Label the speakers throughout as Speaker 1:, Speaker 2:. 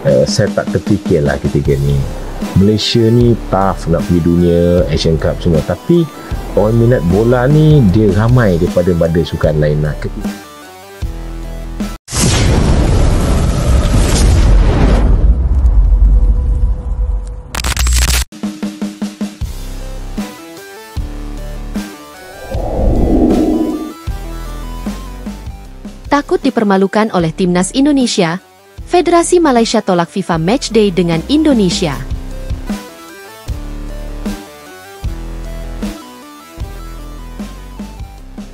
Speaker 1: Saya tak terfikirlah ketika ni Malaysia ni tough nak pergi dunia Asian Cup semua, tapi orang minat bola ni dia ramai daripada sukan lain lah.
Speaker 2: Takut dipermalukan oleh timnas Indonesia, Federasi Malaysia tolak FIFA Matchday dengan Indonesia.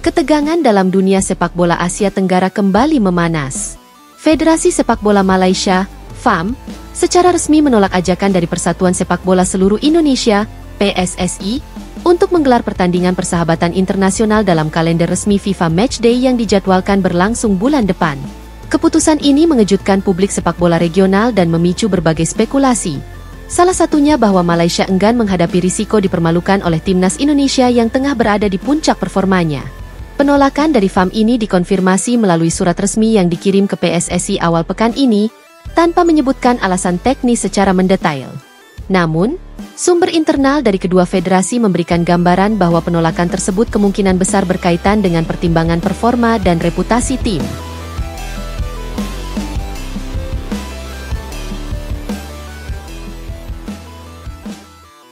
Speaker 2: Ketegangan dalam dunia sepak bola Asia Tenggara kembali memanas. Federasi Sepak Bola Malaysia, FAM, secara resmi menolak ajakan dari Persatuan Sepak Bola Seluruh Indonesia, PSSI, untuk menggelar pertandingan persahabatan internasional dalam kalender resmi FIFA Matchday yang dijadwalkan berlangsung bulan depan. Keputusan ini mengejutkan publik sepak bola regional dan memicu berbagai spekulasi. Salah satunya bahwa Malaysia enggan menghadapi risiko dipermalukan oleh timnas Indonesia yang tengah berada di puncak performanya. Penolakan dari FAM ini dikonfirmasi melalui surat resmi yang dikirim ke PSSI awal pekan ini, tanpa menyebutkan alasan teknis secara mendetail. Namun, sumber internal dari kedua federasi memberikan gambaran bahwa penolakan tersebut kemungkinan besar berkaitan dengan pertimbangan performa dan reputasi tim.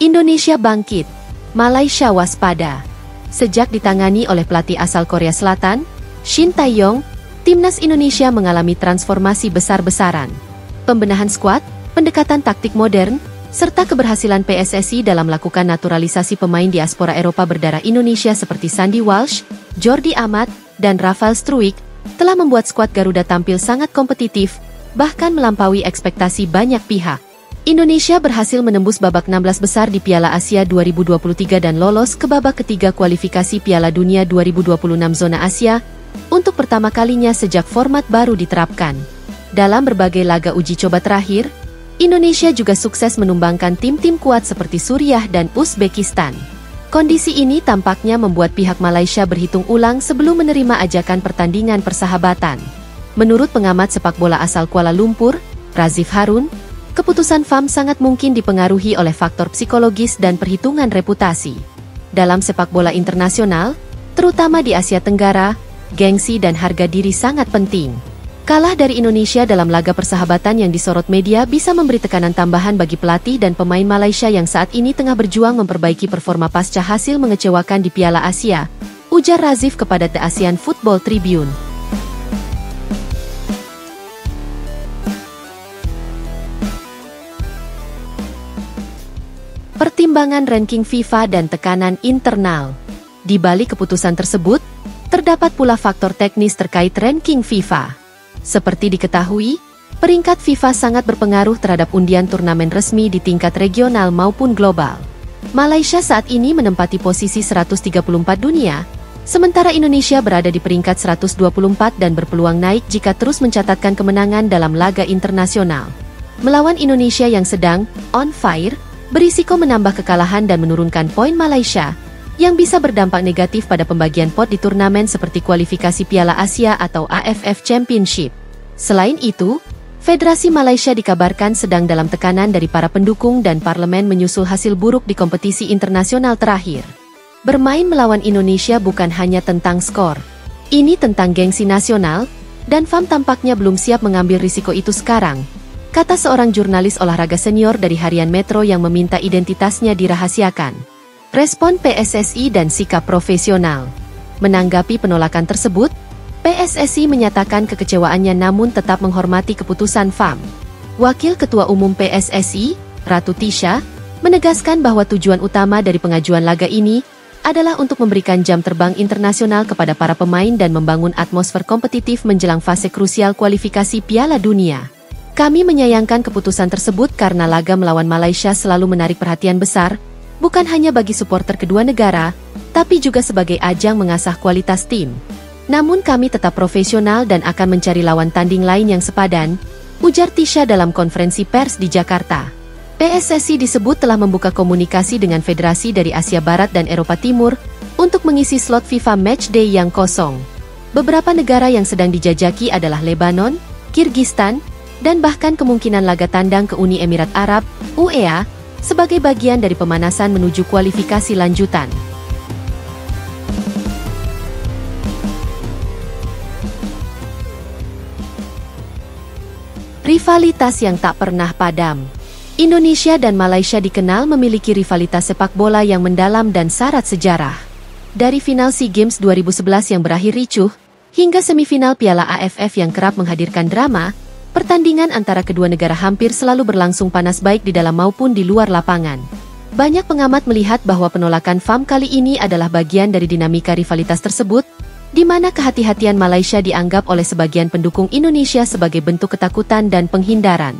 Speaker 2: Indonesia bangkit, Malaysia waspada. Sejak ditangani oleh pelatih asal Korea Selatan, Shin Tae-yong, timnas Indonesia mengalami transformasi besar-besaran. Pembenahan skuad, pendekatan taktik modern, serta keberhasilan PSSI dalam melakukan naturalisasi pemain diaspora Eropa berdarah Indonesia seperti Sandy Walsh, Jordi Amat, dan Rafael Struijk, telah membuat skuad Garuda tampil sangat kompetitif, bahkan melampaui ekspektasi banyak pihak. Indonesia berhasil menembus babak 16 besar di Piala Asia 2023 dan lolos ke babak ketiga kualifikasi Piala Dunia 2026 zona Asia untuk pertama kalinya sejak format baru diterapkan. Dalam berbagai laga uji coba terakhir, Indonesia juga sukses menumbangkan tim-tim kuat seperti Suriah dan Uzbekistan. Kondisi ini tampaknya membuat pihak Malaysia berhitung ulang sebelum menerima ajakan pertandingan persahabatan. Menurut pengamat sepak bola asal Kuala Lumpur, Razif Harun, keputusan FAM sangat mungkin dipengaruhi oleh faktor psikologis dan perhitungan reputasi. Dalam sepak bola internasional, terutama di Asia Tenggara, gengsi dan harga diri sangat penting. Kalah dari Indonesia dalam laga persahabatan yang disorot media bisa memberi tekanan tambahan bagi pelatih dan pemain Malaysia yang saat ini tengah berjuang memperbaiki performa pasca hasil mengecewakan di Piala Asia, ujar Razif kepada The ASEAN Football Tribune. Pertimbangan ranking FIFA dan tekanan internal. Di balik keputusan tersebut, terdapat pula faktor teknis terkait ranking FIFA. Seperti diketahui, peringkat FIFA sangat berpengaruh terhadap undian turnamen resmi di tingkat regional maupun global. Malaysia saat ini menempati posisi 134 dunia, sementara Indonesia berada di peringkat 124 dan berpeluang naik jika terus mencatatkan kemenangan dalam laga internasional. Melawan Indonesia yang sedang on fire, berisiko menambah kekalahan dan menurunkan poin Malaysia, yang bisa berdampak negatif pada pembagian pot di turnamen seperti kualifikasi Piala Asia atau AFF Championship. Selain itu, Federasi Malaysia dikabarkan sedang dalam tekanan dari para pendukung dan parlemen menyusul hasil buruk di kompetisi internasional terakhir. Bermain melawan Indonesia bukan hanya tentang skor. Ini tentang gengsi nasional, dan FAM tampaknya belum siap mengambil risiko itu sekarang, kata seorang jurnalis olahraga senior dari Harian Metro yang meminta identitasnya dirahasiakan. Respon PSSI dan sikap profesional. Menanggapi penolakan tersebut, PSSI menyatakan kekecewaannya namun tetap menghormati keputusan FAM. Wakil Ketua Umum PSSI, Ratu Tisha, menegaskan bahwa tujuan utama dari pengajuan laga ini adalah untuk memberikan jam terbang internasional kepada para pemain dan membangun atmosfer kompetitif menjelang fase krusial kualifikasi Piala Dunia. Kami menyayangkan keputusan tersebut karena laga melawan Malaysia selalu menarik perhatian besar, bukan hanya bagi supporter kedua negara, tapi juga sebagai ajang mengasah kualitas tim. Namun kami tetap profesional dan akan mencari lawan tanding lain yang sepadan, ujar Tisha dalam konferensi pers di Jakarta. PSSI disebut telah membuka komunikasi dengan federasi dari Asia Barat dan Eropa Timur untuk mengisi slot FIFA Matchday yang kosong. Beberapa negara yang sedang dijajaki adalah Lebanon, Kirgistan, dan bahkan kemungkinan laga tandang ke Uni Emirat Arab, UEA, sebagai bagian dari pemanasan menuju kualifikasi lanjutan. Rivalitas yang tak pernah padam. Indonesia dan Malaysia dikenal memiliki rivalitas sepak bola yang mendalam dan syarat sejarah. Dari final SEA Games 2011 yang berakhir ricuh, hingga semifinal Piala AFF yang kerap menghadirkan drama, pertandingan antara kedua negara hampir selalu berlangsung panas baik di dalam maupun di luar lapangan. Banyak pengamat melihat bahwa penolakan FAM kali ini adalah bagian dari dinamika rivalitas tersebut, di mana kehati-hatian Malaysia dianggap oleh sebagian pendukung Indonesia sebagai bentuk ketakutan dan penghindaran.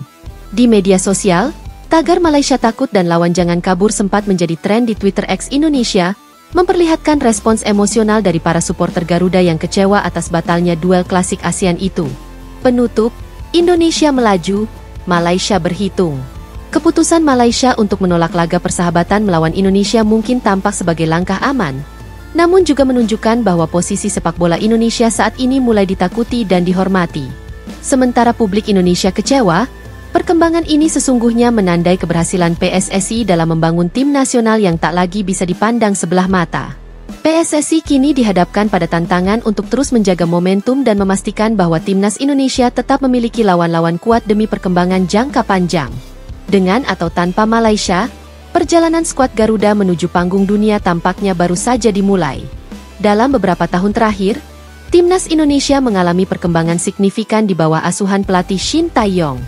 Speaker 2: Di media sosial, tagar Malaysia takut dan lawan jangan kabur sempat menjadi tren di Twitter X Indonesia, memperlihatkan respons emosional dari para supporter Garuda yang kecewa atas batalnya duel klasik ASEAN itu. Penutup, Indonesia melaju, Malaysia berhitung. Keputusan Malaysia untuk menolak laga persahabatan melawan Indonesia mungkin tampak sebagai langkah aman, namun juga menunjukkan bahwa posisi sepak bola Indonesia saat ini mulai ditakuti dan dihormati. Sementara publik Indonesia kecewa, perkembangan ini sesungguhnya menandai keberhasilan PSSI dalam membangun tim nasional yang tak lagi bisa dipandang sebelah mata. PSSI kini dihadapkan pada tantangan untuk terus menjaga momentum dan memastikan bahwa timnas Indonesia tetap memiliki lawan-lawan kuat demi perkembangan jangka panjang. Dengan atau tanpa Malaysia, perjalanan skuad Garuda menuju panggung dunia tampaknya baru saja dimulai. Dalam beberapa tahun terakhir, timnas Indonesia mengalami perkembangan signifikan di bawah asuhan pelatih Shin Tae-yong.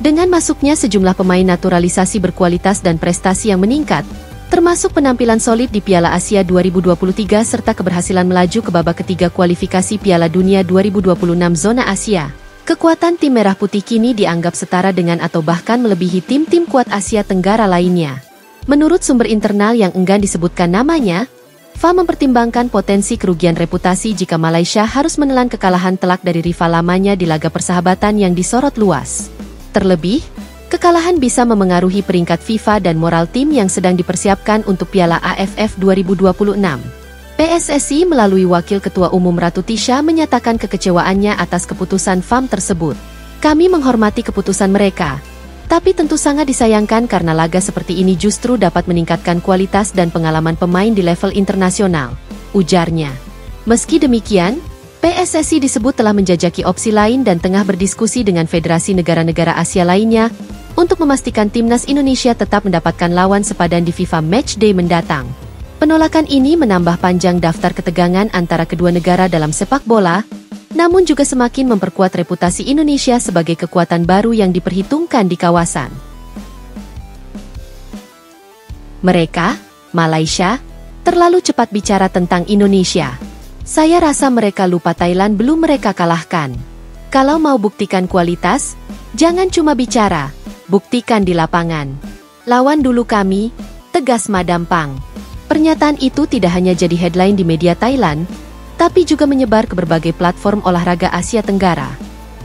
Speaker 2: Dengan masuknya sejumlah pemain naturalisasi berkualitas dan prestasi yang meningkat, termasuk penampilan solid di Piala Asia 2023 serta keberhasilan melaju ke babak ketiga kualifikasi Piala Dunia 2026 zona Asia, kekuatan tim Merah Putih kini dianggap setara dengan atau bahkan melebihi tim-tim kuat Asia Tenggara lainnya. Menurut sumber internal yang enggan disebutkan namanya, FAM mempertimbangkan potensi kerugian reputasi jika Malaysia harus menelan kekalahan telak dari rival lamanya di laga persahabatan yang disorot luas. Terlebih, kekalahan bisa memengaruhi peringkat FIFA dan moral tim yang sedang dipersiapkan untuk Piala AFF 2026. PSSI melalui Wakil Ketua Umum Ratu Tisha menyatakan kekecewaannya atas keputusan FAM tersebut. Kami menghormati keputusan mereka, tapi tentu sangat disayangkan karena laga seperti ini justru dapat meningkatkan kualitas dan pengalaman pemain di level internasional, ujarnya. Meski demikian, PSSI disebut telah menjajaki opsi lain dan tengah berdiskusi dengan federasi negara-negara Asia lainnya untuk memastikan timnas Indonesia tetap mendapatkan lawan sepadan di FIFA Matchday mendatang. Penolakan ini menambah panjang daftar ketegangan antara kedua negara dalam sepak bola, namun juga semakin memperkuat reputasi Indonesia sebagai kekuatan baru yang diperhitungkan di kawasan. Mereka, Malaysia, terlalu cepat bicara tentang Indonesia. Saya rasa mereka lupa Thailand belum mereka kalahkan. Kalau mau buktikan kualitas, jangan cuma bicara, buktikan di lapangan. Lawan dulu kami, tegas Madam Pang. Pernyataan itu tidak hanya jadi headline di media Thailand, tapi juga menyebar ke berbagai platform olahraga Asia Tenggara.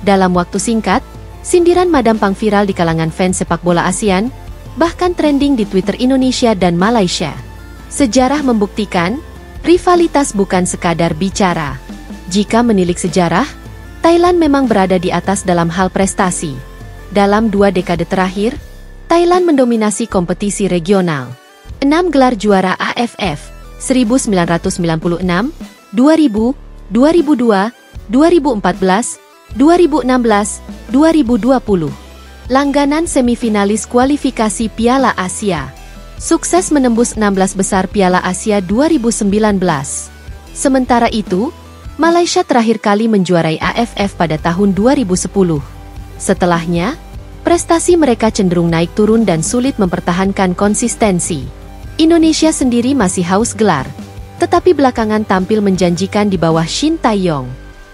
Speaker 2: Dalam waktu singkat, sindiran Madam Pang viral di kalangan fans sepak bola ASEAN, bahkan trending di Twitter Indonesia dan Malaysia. Sejarah membuktikan, rivalitas bukan sekadar bicara. Jika menilik sejarah, Thailand memang berada di atas dalam hal prestasi. Dalam 2 dekade terakhir, Thailand mendominasi kompetisi regional. 6 gelar juara AFF, 1996, 2000, 2002, 2014, 2016, 2020. Langganan semifinalis kualifikasi Piala Asia. Sukses menembus 16 besar Piala Asia 2019. Sementara itu, Malaysia terakhir kali menjuarai AFF pada tahun 2010. Setelahnya, prestasi mereka cenderung naik turun dan sulit mempertahankan konsistensi. Indonesia sendiri masih haus gelar, tetapi belakangan tampil menjanjikan di bawah Shin Tae-yong.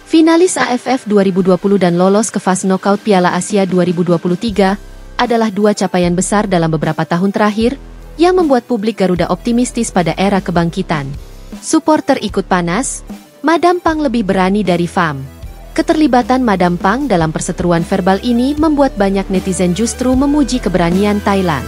Speaker 2: Finalis AFF 2020 dan lolos ke fase knockout Piala Asia 2023 adalah 2 capaian besar dalam beberapa tahun terakhir yang membuat publik Garuda optimistis pada era kebangkitan. Supporter ikut panas, Madam Pang lebih berani dari FAM. Keterlibatan Madam Pang dalam perseteruan verbal ini membuat banyak netizen justru memuji keberanian Thailand.